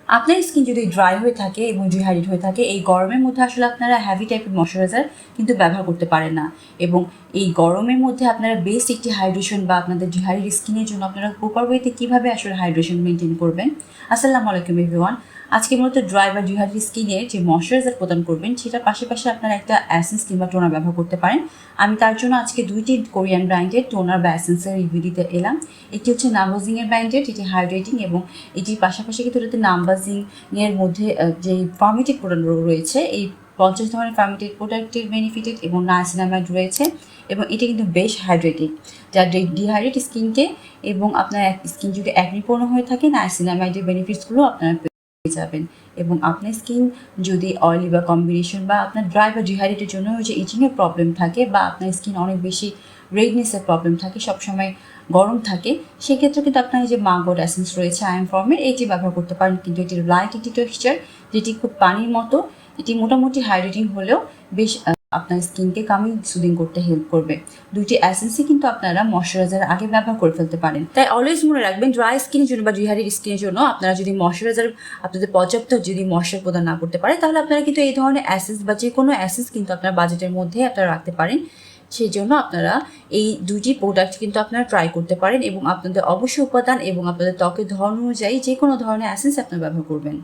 আপনার স্কিন যদি ড্রাই হয়ে থাকে এবং ডিহাইড্রেট হয়ে থাকে, এই গরমের মধ্যে আসলে আপনারা হেভি টাইপের ময়শ্চারাইজার কিন্তু ব্যবহার করতে পারেন না। এবং এই গরমের মধ্যে আপনারা বেস্ট একটি হাইড্রেশন বা আপনাদের ডিহাইড্রেট স্কিনের জন্য আপনারা প্রপার ওয়েতে কীভাবে আসলে হাইড্রেশন মেনটেন করবেন। আসসালামু আলাইকুম এভরিওয়ান। আজকে মূলত ড্রাই বা ডিহাইড্রেট স্কিনের যে ময়শ্চারাইজার প্রদান করবেন, সেটার পাশাপাশি আপনারা একটা অ্যাসেন্স কিংবা টোনার ব্যবহার করতে পারেন। আমি তার জন্য আজকে দুইটি কোরিয়ান ব্র্যান্ডের টোনার বা অ্যাসেন্সের রিভিউ দিতে এলাম। একটি হচ্ছে নামবাজিংয়ের ব্র্যান্ডের, এটি হাইড্রেটিং, এবং এটির পাশাপাশি কিন্তু এটাতে নামবাজিংয়ের মধ্যে যে ফার্মেটেড প্রোডাক্ট রয়েছে, এই 50 ধরনের ফার্মেটেড প্রোডাক্টের বেনিফিটেড এবং নাইসিনামাইড রয়েছে, এবং এটি কিন্তু বেশ হাইড্রেটিং, যা ডিহাইড্রেট স্কিনকে এবং আপনার স্কিন যদি অ্যাকনিপ্রোন হয়ে থাকে, নাইসিনামাইডের বেনিফিটসগুলো আপনারা পেয়ে যাবেন। এবং আপনার স্কিন যদি অয়েলি বা কম্বিনেশন বা আপনার ড্রাই বা ডিহাইড্রেটের জন্য যে ইচিংয়ের প্রবলেম থাকে, বা আপনার স্কিন অনেক বেশি রেডনেসের প্রবলেম থাকে, সবসময় গরম থাকে, সেক্ষেত্রে কিন্তু আপনার যে মাঙ্গোর এসেন্স রয়েছে আইএম ফর্মের, এটি ব্যবহার করতে পারেন। কিন্তু এটির লাইট একটি টেক্সচার, যেটি খুব পানির মতো, এটি মোটামুটি হাইড্রেটিং হলেও বেশ আপনার স্কিনকে কামিং সুদিং করতে হেল্প করবে। দুইটি এসেন্সই কিন্তু আপনারা ময়শ্চারাইজার আগে ব্যবহার করে ফেলতে পারেন। তাই অলওয়েজ মনে রাখবেন, ড্রাই স্কিনের জন্য বা ডিহাইড্রেট স্কিনের জন্য আপনারা যদি ময়শ্চারাইজার আপনাদের পর্যাপ্ত যদি ময়শ্চার প্রদান না করতে পারে, তাহলে আপনারা কিন্তু এই ধরনের এসেন্স বা যে কোনো এসেন্স কিন্তু আপনার বাজেটের মধ্যে আপনারা রাখতে পারেন। সেই জন্য আপনারা এই দুটি প্রোডাক্ট কিন্তু আপনারা ট্রাই করতে পারেন, এবং আপনাদের অবশ্যই উপাদান এবং আপনাদের ত্বকের ধরন অনুযায়ী যে কোনো ধরনের এসেন্স আপনারা ব্যবহার করবেন।